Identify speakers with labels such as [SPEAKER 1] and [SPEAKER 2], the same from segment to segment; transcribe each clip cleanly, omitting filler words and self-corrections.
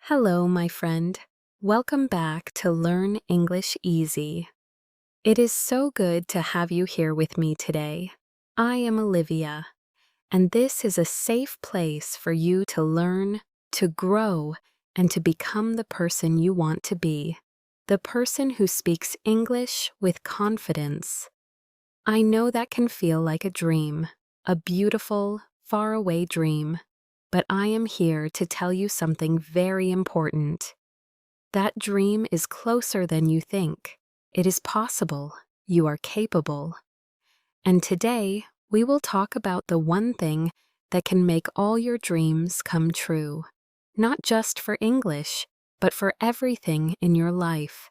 [SPEAKER 1] Hello, my friend. Welcome back to Learn English Easy. It is so good to have you here with me today. I am Olivia, and this is a safe place for you to learn, to grow, and to become the person you want to be, the person who speaks English with confidence. I know that can feel like a dream, a beautiful, faraway dream. But I am here to tell you something very important. That dream is closer than you think. It is possible. You are capable. And today, we will talk about the one thing that can make all your dreams come true. Not just for English, but for everything in your life.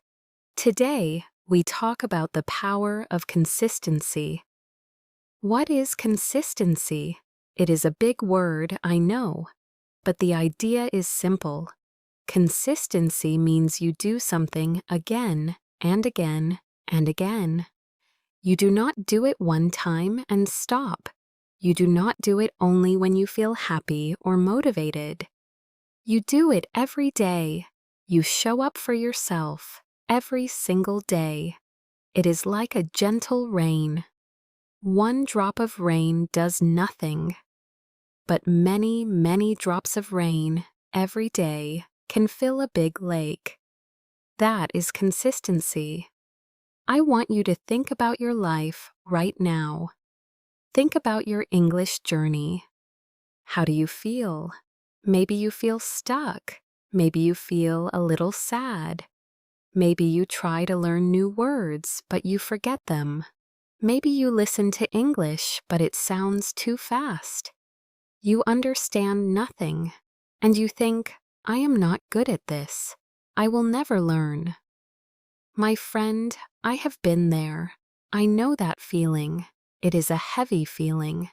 [SPEAKER 1] Today, we talk about the power of consistency. What is consistency? It is a big word, I know, but the idea is simple. Consistency means you do something again and again and again. You do not do it one time and stop. You do not do it only when you feel happy or motivated. You do it every day. You show up for yourself every single day. It is like a gentle rain. One drop of rain does nothing, but many, many drops of rain every day can fill a big lake. That is consistency. I want you to think about your life right now. Think about your English journey. How do you feel? Maybe you feel stuck. Maybe you feel a little sad. Maybe you try to learn new words, but you forget them. Maybe you listen to English, but it sounds too fast. You understand nothing, and you think, I am not good at this. I will never learn. My friend, I have been there. I know that feeling. It is a heavy feeling.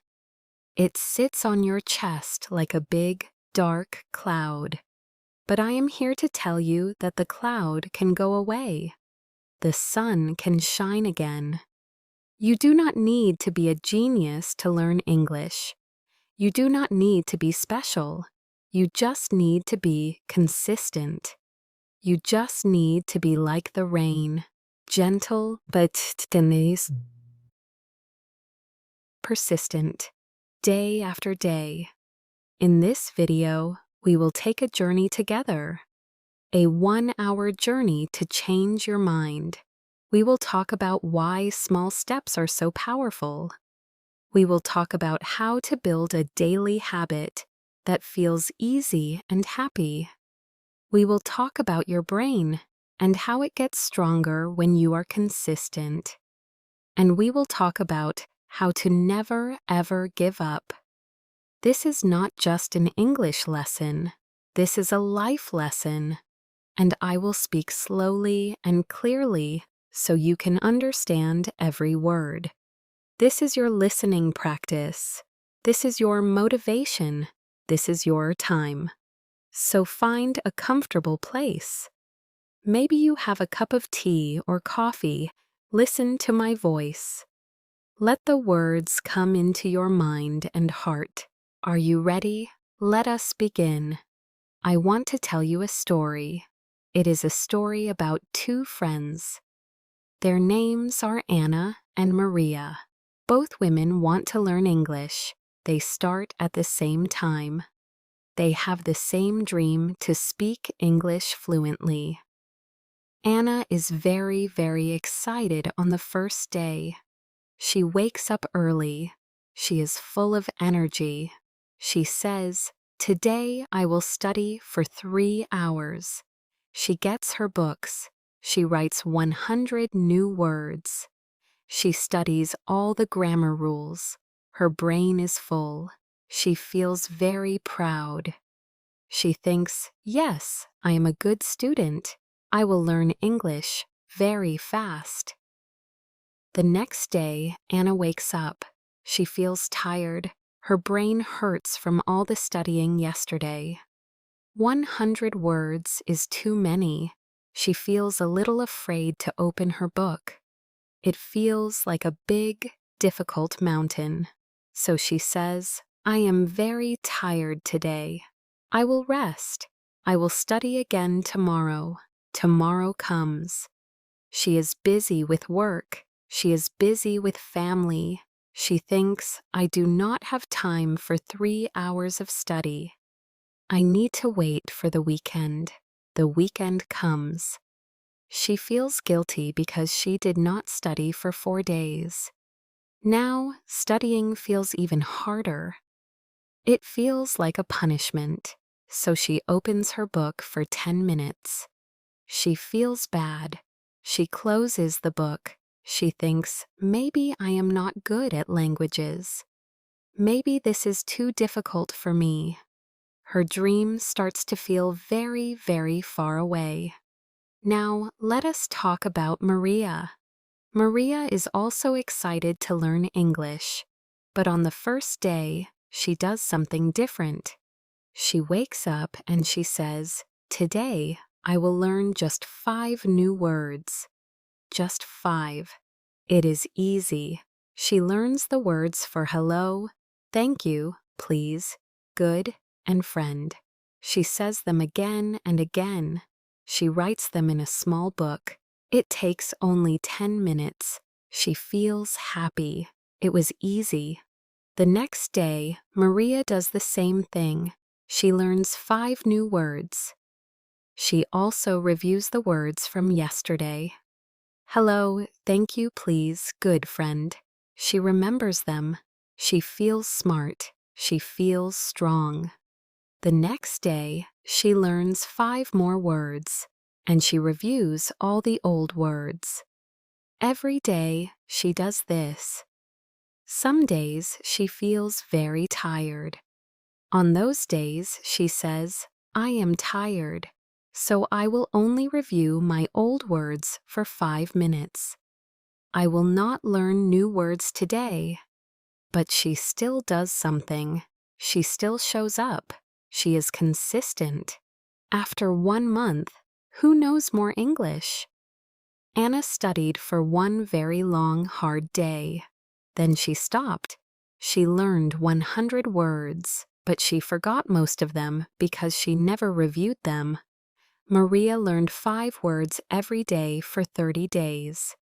[SPEAKER 1] It sits on your chest like a big, dark cloud. But I am here to tell you that the cloud can go away. The sun can shine again. You do not need to be a genius to learn English. You do not need to be special. You just need to be consistent. You just need to be like the rain, gentle but persistent, day after day. In this video, we will take a journey together, a 1-hour journey to change your mind. We will talk about why small steps are so powerful. We will talk about how to build a daily habit that feels easy and happy. We will talk about your brain and how it gets stronger when you are consistent. And we will talk about how to never, ever give up. This is not just an English lesson. This is a life lesson. And I will speak slowly and clearly so you can understand every word. This is your listening practice. This is your motivation. This is your time. So find a comfortable place. Maybe you have a cup of tea or coffee. Listen to my voice. Let the words come into your mind and heart. Are you ready? Let us begin. I want to tell you a story. It is a story about two friends. Their names are Anna and Maria. Both women want to learn English. They start at the same time. They have the same dream to speak English fluently. Anna is very, very excited on the first day. She wakes up early. She is full of energy. She says, "Today I will study for 3 hours." She gets her books. She writes 100 new words. She studies all the grammar rules. Her brain is full. She feels very proud. She thinks, yes, I am a good student. I will learn English very fast. The next day, Anna wakes up. She feels tired. Her brain hurts from all the studying yesterday. 100 words is too many. She feels a little afraid to open her book. It feels like a big, difficult mountain. So she says, I am very tired today. I will rest. I will study again tomorrow. Tomorrow comes. She is busy with work. She is busy with family. She thinks, I do not have time for 3 hours of study. I need to wait for the weekend. The weekend comes. She feels guilty because she did not study for 4 days. Now, studying feels even harder. It feels like a punishment, so she opens her book for 10 minutes. She feels bad. She closes the book. She thinks, maybe I am not good at languages. Maybe this is too difficult for me. Her dream starts to feel very, very far away. Now, let us talk about Maria. Maria is also excited to learn English, but on the first day, she does something different. She wakes up and she says, today, I will learn just 5 new words. Just 5. It is easy. She learns the words for hello, thank you, please, good, and friend. She says them again and again. She writes them in a small book. It takes only 10 minutes. She feels happy. It was easy. The next day, Maria does the same thing. She learns 5 new words. She also reviews the words from yesterday. Hello, thank you, please, good friend. She remembers them. She feels smart. She feels strong. The next day, she learns 5 more words, and she reviews all the old words. Every day, she does this. Some days, she feels very tired. On those days, she says, I am tired, so I will only review my old words for 5 minutes. I will not learn new words today. But she still does something. She still shows up. She is consistent. After 1 month, who knows more English? Anna studied for 1 very long, hard day. Then she stopped. She learned 100 words, but she forgot most of them because she never reviewed them. Maria learned 5 words every day for 30 days.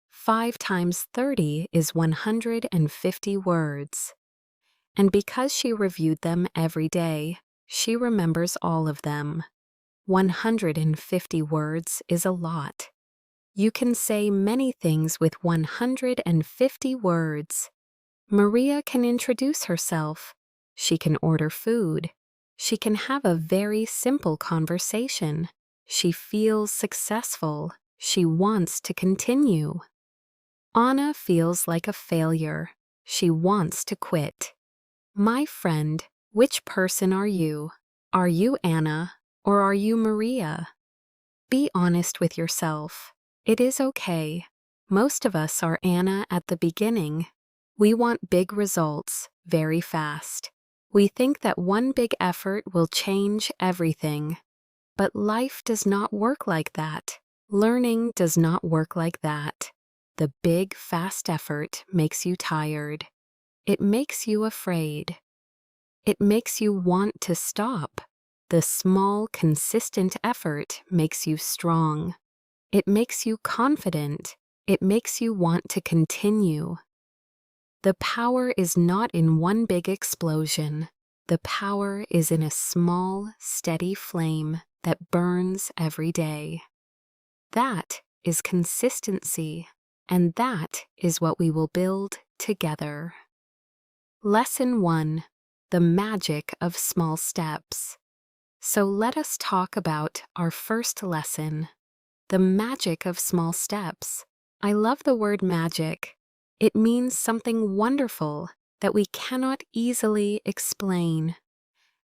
[SPEAKER 1] 5 times 30 is 150 words. And because she reviewed them every day, she remembers all of them. 150 words is a lot. You can say many things with 150 words. Maria can introduce herself. She can order food. She can have a very simple conversation. She feels successful. She wants to continue. Anna feels like a failure. She wants to quit. My friend, which person are you? Are you Anna or are you Maria? Be honest with yourself. It is okay. Most of us are Anna at the beginning. We want big results very fast. We think that one big effort will change everything. But life does not work like that. Learning does not work like that. The big, fast effort makes you tired. It makes you afraid. It makes you want to stop. The small, consistent effort makes you strong. It makes you confident. It makes you want to continue. The power is not in one big explosion. The power is in a small, steady flame that burns every day. That is consistency. And that is what we will build together. Lesson 1. The magic of small steps. So let us talk about our first lesson. The magic of small steps. I love the word magic. It means something wonderful that we cannot easily explain.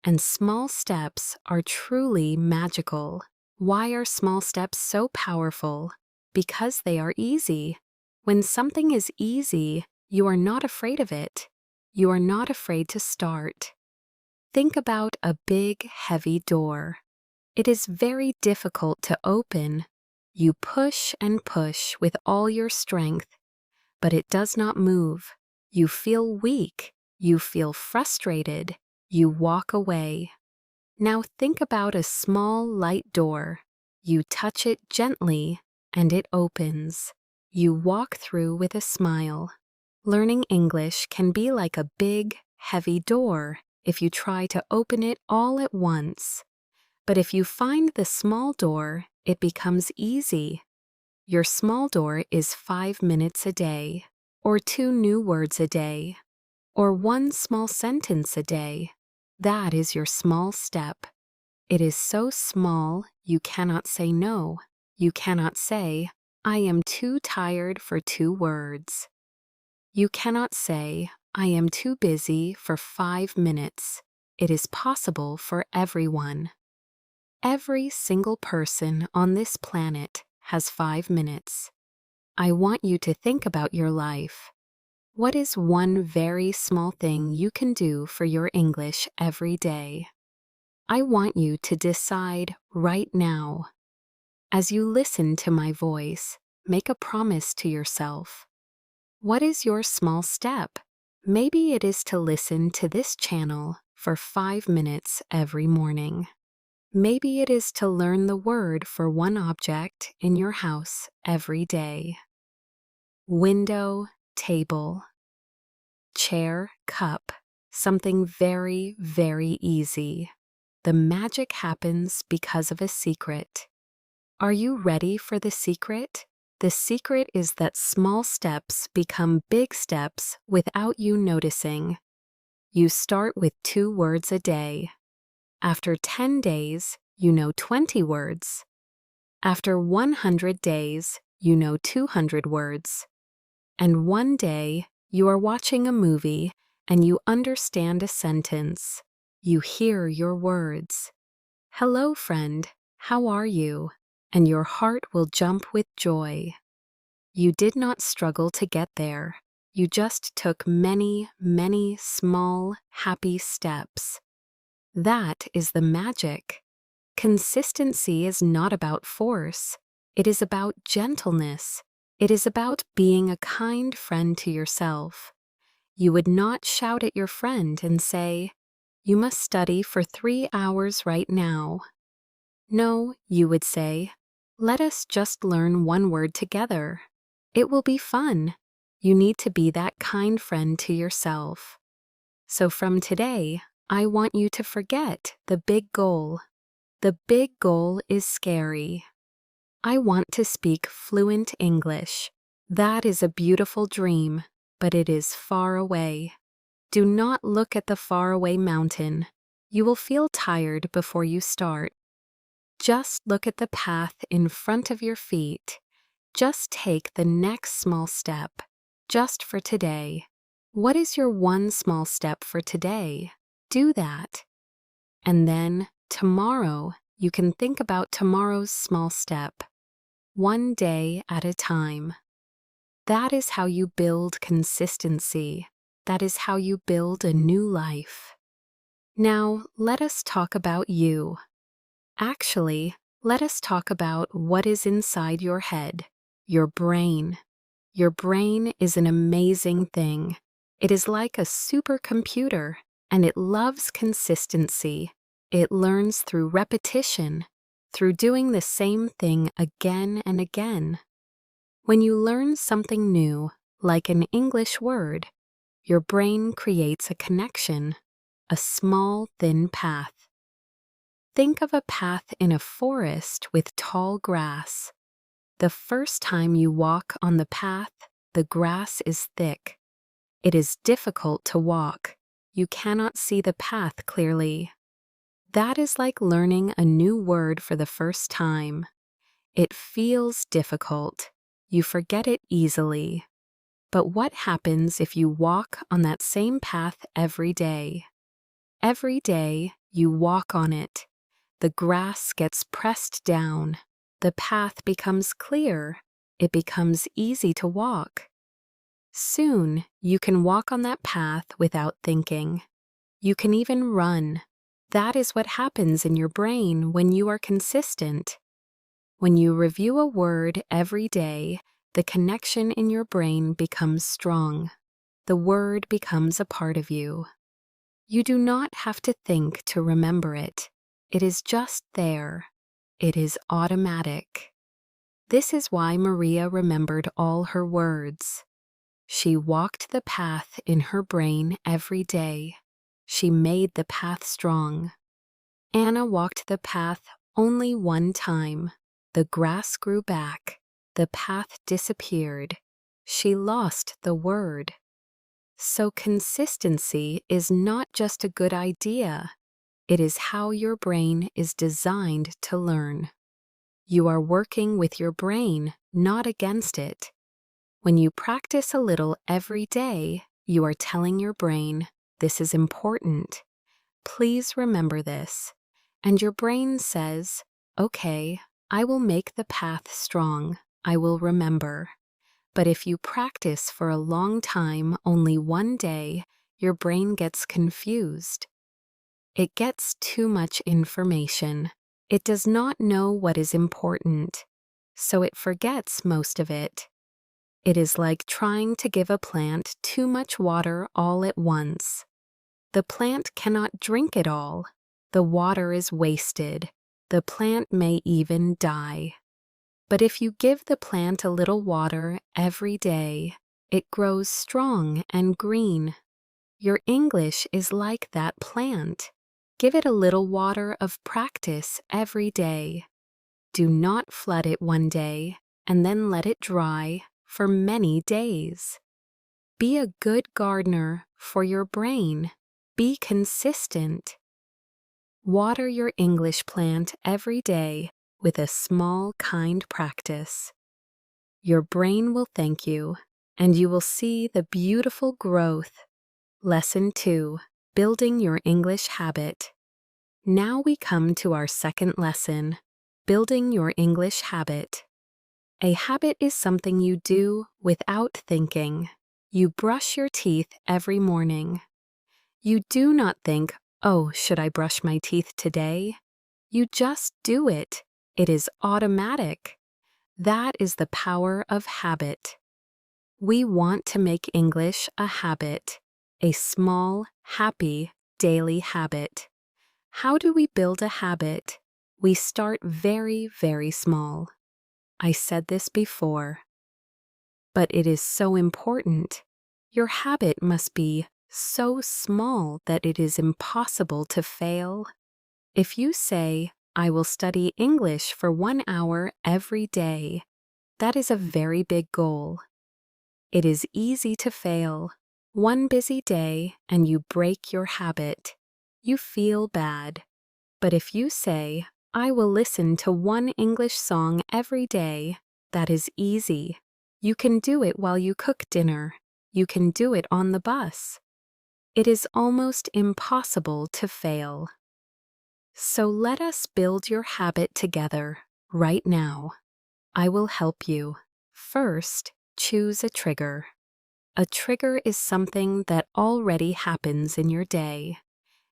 [SPEAKER 1] And small steps are truly magical. Why are small steps so powerful? Because they are easy. When something is easy, you are not afraid of it. You are not afraid to start. Think about a big, heavy door. It is very difficult to open. You push and push with all your strength, but it does not move. You feel weak. You feel frustrated. You walk away. Now think about a small, light door. You touch it gently, and it opens. You walk through with a smile. Learning English can be like a big, heavy door if you try to open it all at once. But if you find the small door, it becomes easy. Your small door is 5 minutes a day, or 2 new words a day, or 1 small sentence a day. That is your small step. It is so small you cannot say no. You cannot say, I am too tired for 2 words. You cannot say, I am too busy for 5 minutes. It is possible for everyone. Every single person on this planet has 5 minutes. I want you to think about your life. What is one very small thing you can do for your English every day? I want you to decide right now. As you listen to my voice, make a promise to yourself. What is your small step? Maybe it is to listen to this channel for 5 minutes every morning. Maybe it is to learn the word for one object in your house every day. Window, table. Chair, cup. Something very, very easy. The magic happens because of a secret. Are you ready for the secret? The secret is that small steps become big steps without you noticing. You start with 2 words a day. After 10 days, you know 20 words. After 100 days, you know 200 words. And one day, you are watching a movie and you understand a sentence. You hear your words. Hello, friend. How are you? And your heart will jump with joy. You did not struggle to get there. You just took many, many small, happy steps. That is the magic. Consistency is not about force. It is about gentleness. It is about being a kind friend to yourself. You would not shout at your friend and say, "You must study for 3 hours right now." No, you would say, "Let us just learn one word together. It will be fun." You need to be that kind friend to yourself. So from today, I want you to forget the big goal. The big goal is scary. I want to speak fluent English. That is a beautiful dream, but it is far away. Do not look at the faraway mountain. You will feel tired before you start. Just look at the path in front of your feet. Just take the next small step, just for today. What is your one small step for today? Do that. And then, tomorrow, you can think about tomorrow's small step. One day at a time. That is how you build consistency. That is how you build a new life. Now, let us talk about you. Actually, let us talk about what is inside your head, your brain. Your brain is an amazing thing. It is like a supercomputer, and it loves consistency. It learns through repetition, through doing the same thing again and again. When you learn something new, like an English word, your brain creates a connection, a small, thin path. Think of a path in a forest with tall grass. The first time you walk on the path, the grass is thick. It is difficult to walk. You cannot see the path clearly. That is like learning a new word for the first time. It feels difficult. You forget it easily. But what happens if you walk on that same path every day? Every day, you walk on it. The grass gets pressed down. The path becomes clear. It becomes easy to walk. Soon, you can walk on that path without thinking. You can even run. That is what happens in your brain when you are consistent. When you review a word every day, the connection in your brain becomes strong. The word becomes a part of you. You do not have to think to remember it. It is just there. It is automatic. This is why Maria remembered all her words. She walked the path in her brain every day. She made the path strong. Anna walked the path only one time. The grass grew back. The path disappeared. She lost the word. So consistency is not just a good idea. It is how your brain is designed to learn. You are working with your brain, not against it. When you practice a little every day, you are telling your brain, "This is important. Please remember this." And your brain says, "Okay, I will make the path strong. I will remember." But if you practice for a long time, only one day, your brain gets confused. It gets too much information. It does not know what is important, so it forgets most of it. It is like trying to give a plant too much water all at once. The plant cannot drink it all. The water is wasted. The plant may even die. But if you give the plant a little water every day, it grows strong and green. Your English is like that plant. Give it a little water of practice every day. Do not flood it one day and then let it dry for many days. Be a good gardener for your brain. Be consistent. Water your English plant every day with a small, kind practice. Your brain will thank you, and you will see the beautiful growth. Lesson 2. Building your English habit. Now we come to our second lesson, building your English habit. A habit is something you do without thinking. You brush your teeth every morning. You do not think, "Oh, should I brush my teeth today?" You just do it. It is automatic. That is the power of habit. We want to make English a habit, a small, happy, daily habit. How do we build a habit? We start very, very small. I said this before, but it is so important. Your habit must be so small that it is impossible to fail. If you say, "I will study English for 1 hour every day," that is a very big goal. It is easy to fail. One busy day and you break your habit. You feel bad. But if you say, "I will listen to one English song every day," that is easy. You can do it while you cook dinner. You can do it on the bus. It is almost impossible to fail. So let us build your habit together right now. I will help you. First, choose a trigger. A trigger is something that already happens in your day,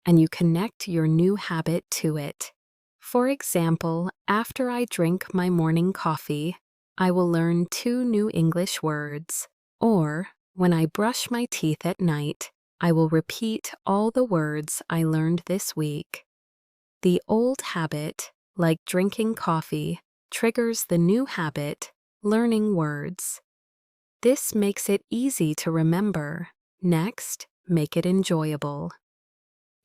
[SPEAKER 1] and you connect your new habit to it. For example, after I drink my morning coffee, I will learn 2 new English words. Or, when I brush my teeth at night, I will repeat all the words I learned this week. The old habit, like drinking coffee, triggers the new habit, learning words. This makes it easy to remember. Next, make it enjoyable.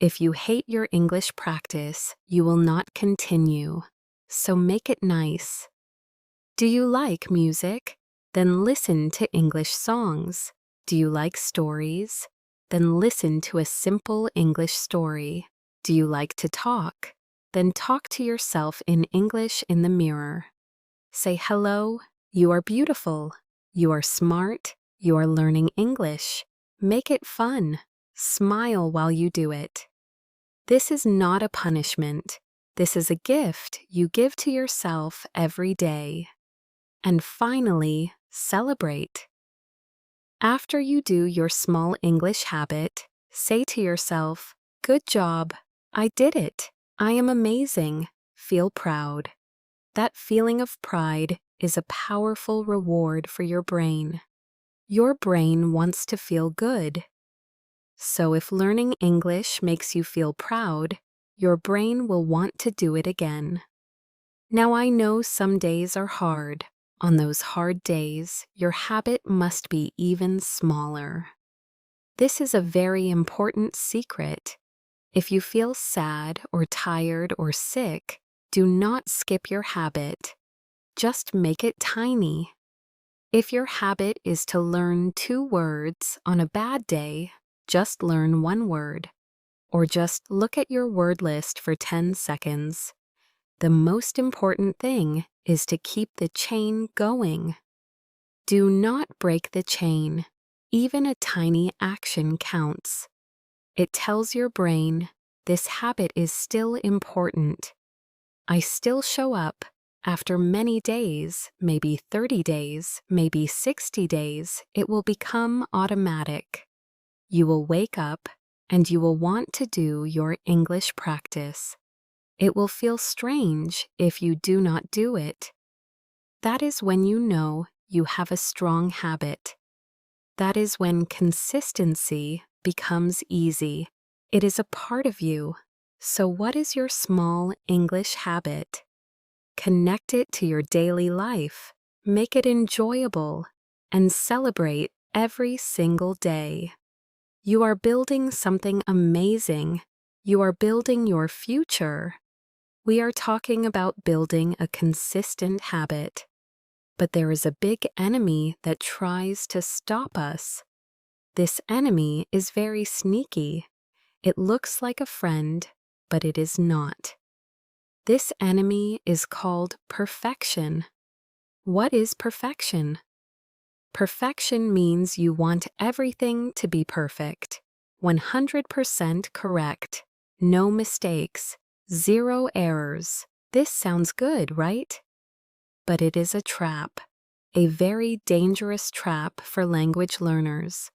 [SPEAKER 1] If you hate your English practice, you will not continue. So make it nice. Do you like music? Then listen to English songs. Do you like stories? Then listen to a simple English story. Do you like to talk? Then talk to yourself in English in the mirror. Say, "Hello, you are beautiful. You are smart. You are learning English." Make it fun. Smile while you do it. This is not a punishment. This is a gift you give to yourself every day. And finally, celebrate. After you do your small English habit, say to yourself, "Good job. I did it. I am amazing." Feel proud. That feeling of pride is a powerful reward for your brain. Your brain wants to feel good. So if learning English makes you feel proud, your brain will want to do it again. Now I know some days are hard. On those hard days, your habit must be even smaller. This is a very important secret. If you feel sad or tired or sick, do not skip your habit. Just make it tiny. If your habit is to learn 2 words on a bad day, just learn 1 word. Or just look at your word list for 10 seconds. The most important thing is to keep the chain going. Do not break the chain. Even a tiny action counts. It tells your brain, this habit is still important. I still show up. After many days, maybe 30 days, maybe 60 days, it will become automatic. You will wake up and you will want to do your English practice. It will feel strange if you do not do it. That is when you know you have a strong habit. That is when consistency becomes easy. It is a part of you. So what is your small English habit? Connect it to your daily life. Make it enjoyable and celebrate every single day. You are building something amazing. You are building your future. We are talking about building a consistent habit. But there is a big enemy that tries to stop us. This enemy is very sneaky. It looks like a friend, but it is not. This enemy is called perfection. What is perfection? Perfection means you want everything to be perfect, 100% correct, no mistakes, 0 errors. This sounds good, right? But it is a trap, a very dangerous trap for language learners.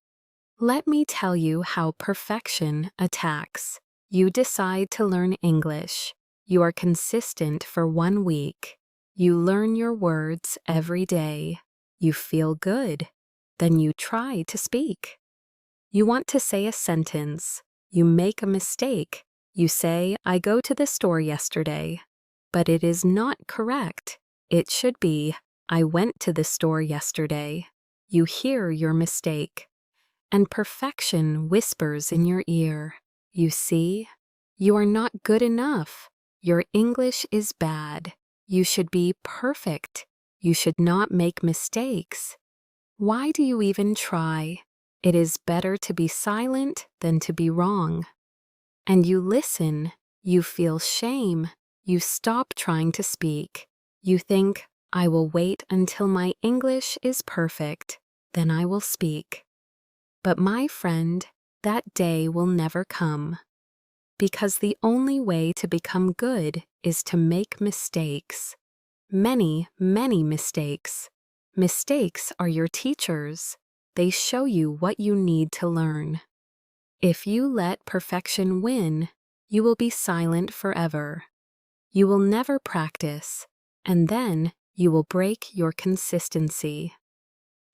[SPEAKER 1] Let me tell you how perfection attacks. You decide to learn English. You are consistent for 1 week. You learn your words every day. You feel good. Then you try to speak. You want to say a sentence. You make a mistake. You say, I go to the store yesterday. But it is not correct. It should be, I went to the store yesterday. You hear your mistake. And perfection whispers in your ear. You see, you are not good enough. Your English is bad. You should be perfect. You should not make mistakes. Why do you even try? It is better to be silent than to be wrong. And you listen. You feel shame. You stop trying to speak. You think, I will wait until my English is perfect. Then I will speak. But my friend, that day will never come. Because the only way to become good is to make mistakes. Many, many mistakes. Mistakes are your teachers. They show you what you need to learn. If you let perfection win, you will be silent forever. You will never practice, and then you will break your consistency.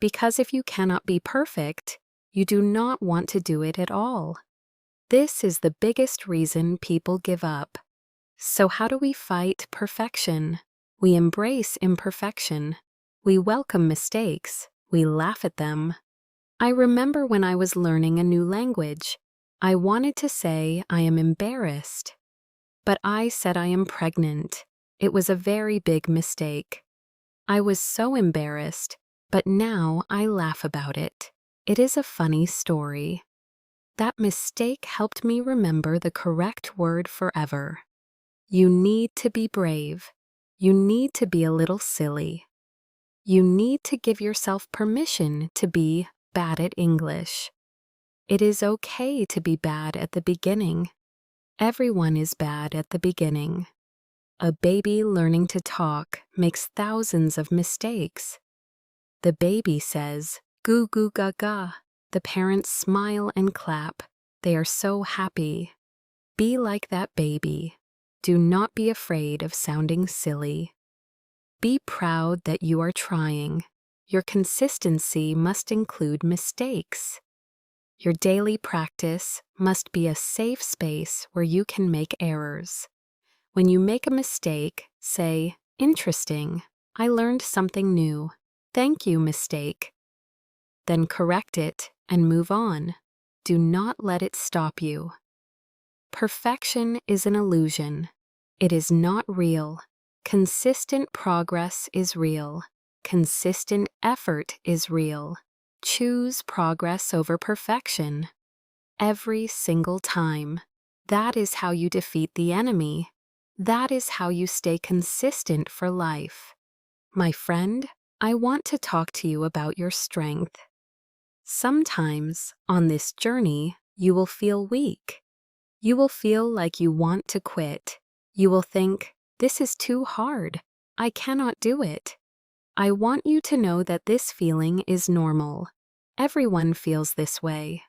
[SPEAKER 1] Because if you cannot be perfect, you do not want to do it at all. This is the biggest reason people give up. So how do we fight perfection? We embrace imperfection. We welcome mistakes. We laugh at them. I remember when I was learning a new language, I wanted to say I am embarrassed. But I said I am pregnant. It was a very big mistake. I was so embarrassed, but now I laugh about it. It is a funny story. That mistake helped me remember the correct word forever. You need to be brave. You need to be a little silly. You need to give yourself permission to be bad at English. It is okay to be bad at the beginning. Everyone is bad at the beginning. A baby learning to talk makes thousands of mistakes. The baby says, goo goo gaga. The parents smile and clap. They are so happy. Be like that baby. Do not be afraid of sounding silly. Be proud that you are trying. Your consistency must include mistakes. Your daily practice must be a safe space where you can make errors. When you make a mistake, say, "Interesting, I learned something new. Thank you, mistake." Then correct it and move on. Do not let it stop you. Perfection is an illusion. It is not real. Consistent progress is real. Consistent effort is real. Choose progress over perfection. Every single time. That is how you defeat the enemy. That is how you stay consistent for life. My friend, I want to talk to you about your strength. Sometimes, on this journey, you will feel weak. You will feel like you want to quit. You will think, "This is too hard. I cannot do it." I want you to know that this feeling is normal. Everyone feels this way.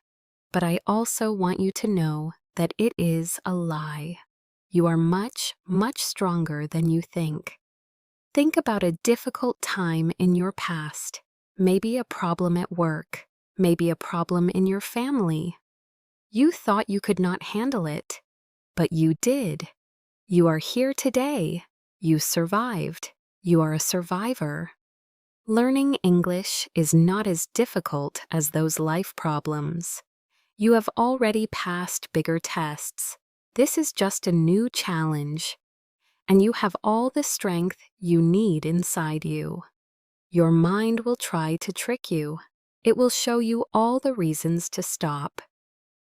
[SPEAKER 1] But I also want you to know that it is a lie. You are much, much stronger than you think. Think about a difficult time in your past, maybe a problem at work, maybe a problem in your family. You thought you could not handle it, but you did. You are here today. You survived. You are a survivor. Learning English is not as difficult as those life problems. You have already passed bigger tests. This is just a new challenge. And you have all the strength you need inside you. Your mind will try to trick you. It will show you all the reasons to stop.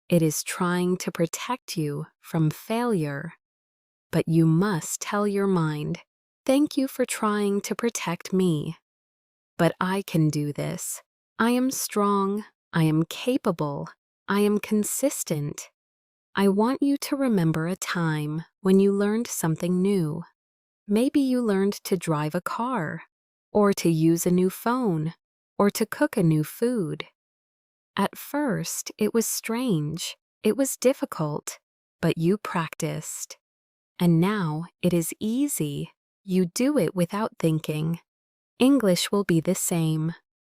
[SPEAKER 1] It is trying to protect you from failure. But you must tell your mind, "Thank you for trying to protect me. But I can do this. I am strong. I am capable. I am consistent." I want you to remember a time when you learned something new. Maybe you learned to drive a car, or to use a new phone, or to cook a new food. At first, it was strange. It was difficult, but you practiced. And now it is easy. You do it without thinking. English will be the same.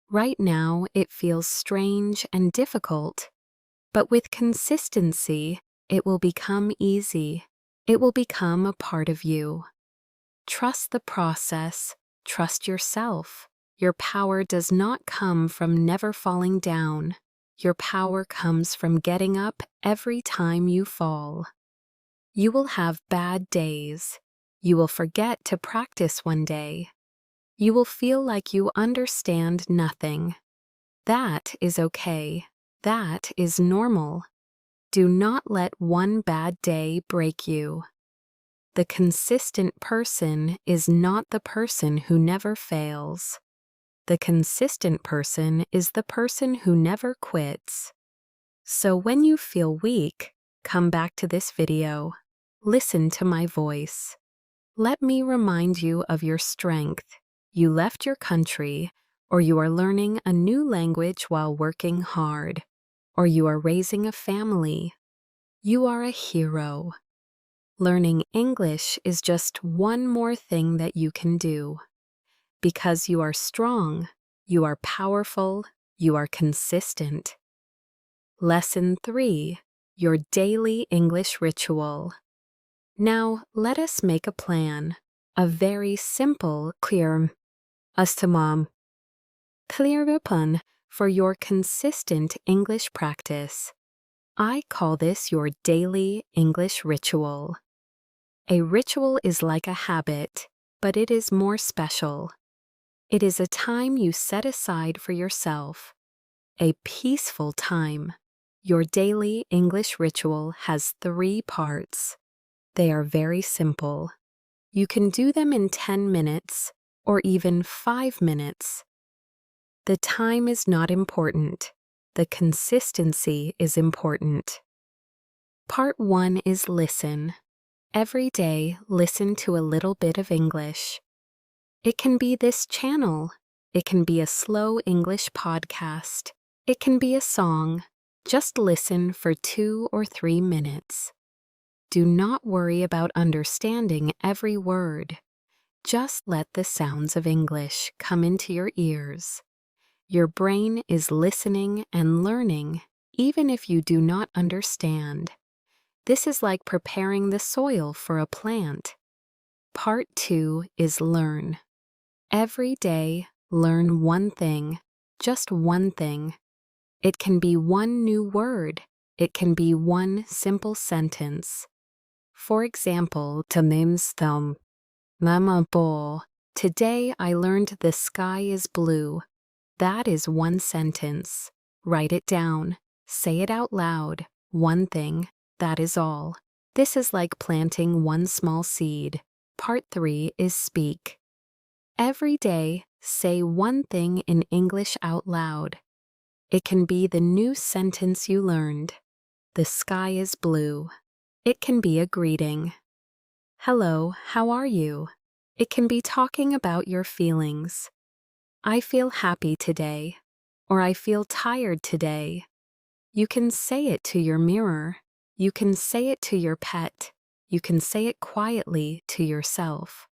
[SPEAKER 1] Right now, it feels strange and difficult. But with consistency, it will become easy. It will become a part of you. Trust the process. Trust yourself. Your power does not come from never falling down. Your power comes from getting up every time you fall. You will have bad days. You will forget to practice one day. You will feel like you understand nothing. That is okay. That is normal. Do not let one bad day break you. The consistent person is not the person who never fails. The consistent person is the person who never quits. So when you feel weak, come back to this video. Listen to my voice. Let me remind you of your strength. You left your country, or you are learning a new language while working hard, or you are raising a family. You are a hero. Learning English is just one more thing that you can do. Because you are strong, you are powerful, you are consistent. Lesson 3. Your daily English ritual. Now, let us make a plan. A very simple, clear plan for your consistent English practice. I call this your daily English ritual. A ritual is like a habit, but it is more special. It is a time you set aside for yourself. A peaceful time. Your daily English ritual has 3 parts. They are very simple. You can do them in 10 minutes or even 5 minutes. The time is not important. The consistency is important. Part 1 is listen. Every day, listen to a little bit of English. It can be this channel. It can be a slow English podcast. It can be a song. Just listen for 2 or 3 minutes. Do not worry about understanding every word. Just let the sounds of English come into your ears. Your brain is listening and learning, even if you do not understand. This is like preparing the soil for a plant. Part 2 is learn. Every day, learn one thing, just one thing. It can be one new word. It can be one simple sentence. For example, today I learned the sky is blue. That is one sentence. Write it down. Say it out loud. One thing. That is all. This is like planting one small seed. Part 3 is speak. Every day, say one thing in English out loud. It can be the new sentence you learned. The sky is blue. It can be a greeting. Hello, how are you? It can be talking about your feelings. I feel happy today, or I feel tired today. You can say it to your mirror. You can say it to your pet. You can say it quietly to yourself.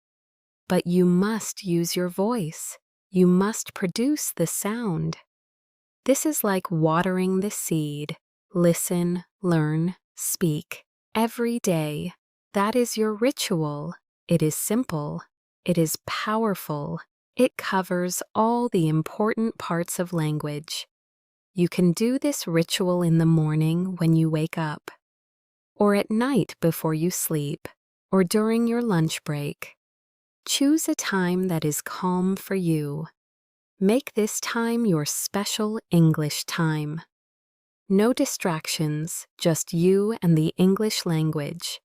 [SPEAKER 1] But you must use your voice. You must produce the sound. This is like watering the seed. Listen, learn, speak. Every day. That is your ritual. It is simple. It is powerful. It covers all the important parts of language. You can do this ritual in the morning when you wake up, or at night before you sleep, or during your lunch break. Choose a time that is calm for you. Make this time your special English time. No distractions, just you and the English language.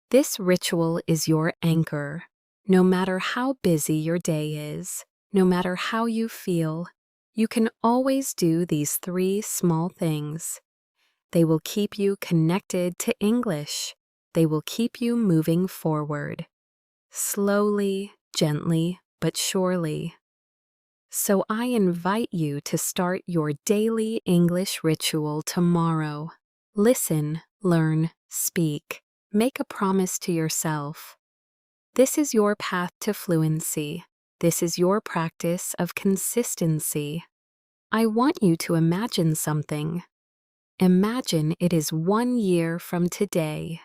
[SPEAKER 1] This ritual is your anchor. No matter how busy your day is, no matter how you feel, you can always do these 3 small things. They will keep you connected to English. They will keep you moving forward. Slowly, gently, but surely. So I invite you to start your daily English ritual tomorrow. Listen, learn, speak. Make a promise to yourself. This is your path to fluency. This is your practice of consistency. I want you to imagine something. Imagine it is 1 year from today.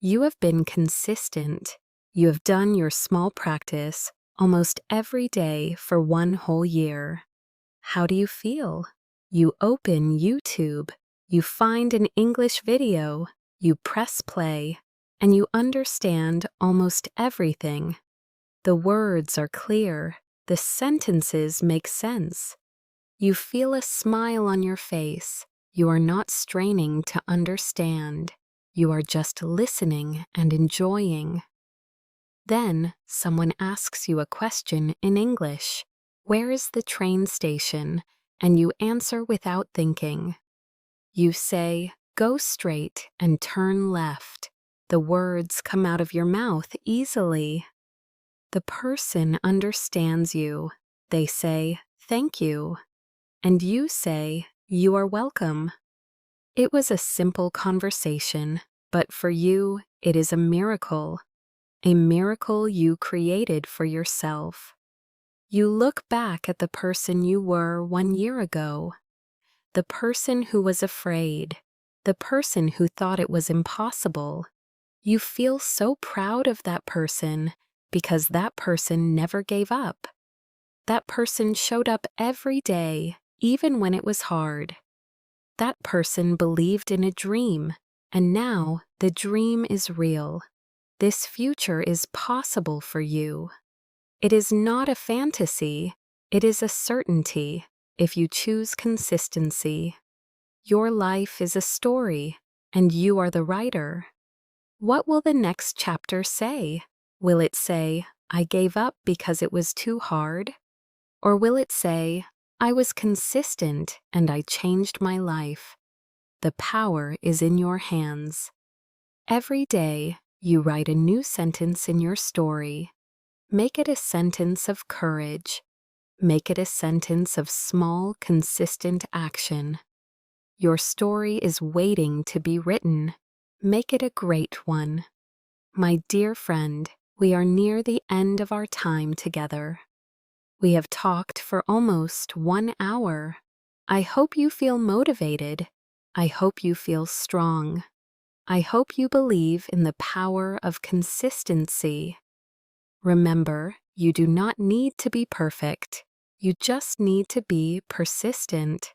[SPEAKER 1] You have been consistent. You have done your small practice almost every day for 1 whole year. How do you feel? You open YouTube, you find an English video, you press play, and you understand almost everything. The words are clear, the sentences make sense. You feel a smile on your face. You are not straining to understand. You are just listening and enjoying. Then someone asks you a question in English. Where is the train station? And you answer without thinking. You say, go straight and turn left. The words come out of your mouth easily. The person understands you. They say, thank you. And you say, you are welcome. It was a simple conversation, but for you, it is a miracle you created for yourself. You look back at the person you were 1 year ago, the person who was afraid, the person who thought it was impossible. You feel so proud of that person because that person never gave up. That person showed up every day, even when it was hard. That person believed in a dream, and now the dream is real. This future is possible for you. It is not a fantasy, it is a certainty if you choose consistency. Your life is a story, and you are the writer. What will the next chapter say? Will it say, I gave up because it was too hard? Or will it say, I was consistent and I changed my life? The power is in your hands. Every day, you write a new sentence in your story. Make it a sentence of courage. Make it a sentence of small, consistent action. Your story is waiting to be written. Make it a great one. My dear friend, we are near the end of our time together. We have talked for almost 1 hour. I hope you feel motivated. I hope you feel strong. I hope you believe in the power of consistency. Remember, you do not need to be perfect. You just need to be persistent.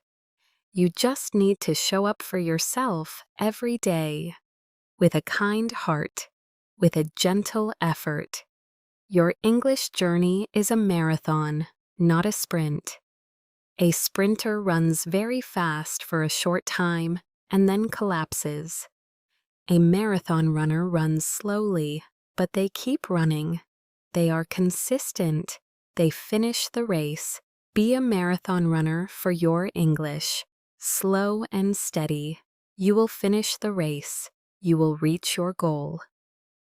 [SPEAKER 1] You just need to show up for yourself every day with a kind heart, with a gentle effort. Your English journey is a marathon, not a sprint. A sprinter runs very fast for a short time and then collapses. A marathon runner runs slowly, but they keep running. They are consistent. They finish the race. Be a marathon runner for your English. Slow and steady. You will finish the race. You will reach your goal.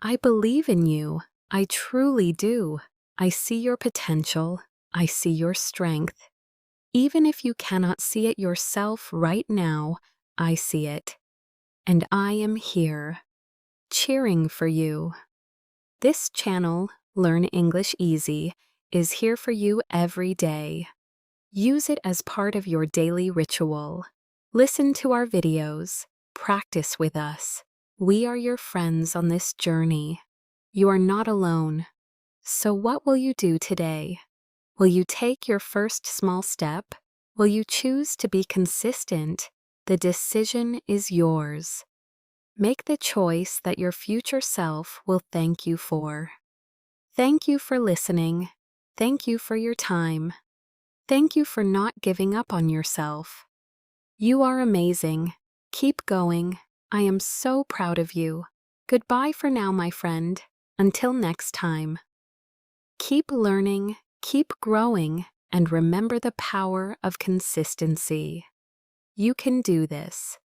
[SPEAKER 1] I believe in you. I truly do. I see your potential. I see your strength. Even if you cannot see it yourself right now, I see it. And I am here, cheering for you. This channel, Learn English Easy, is here for you every day. Use it as part of your daily ritual. Listen to our videos. Practice with us. We are your friends on this journey. You are not alone. So what will you do today? Will you take your first small step? Will you choose to be consistent? The decision is yours. Make the choice that your future self will thank you for. Thank you for listening. Thank you for your time. Thank you for not giving up on yourself. You are amazing. Keep going. I am so proud of you. Goodbye for now, my friend. Until next time. Keep learning, keep growing, and remember the power of consistency. You can do this.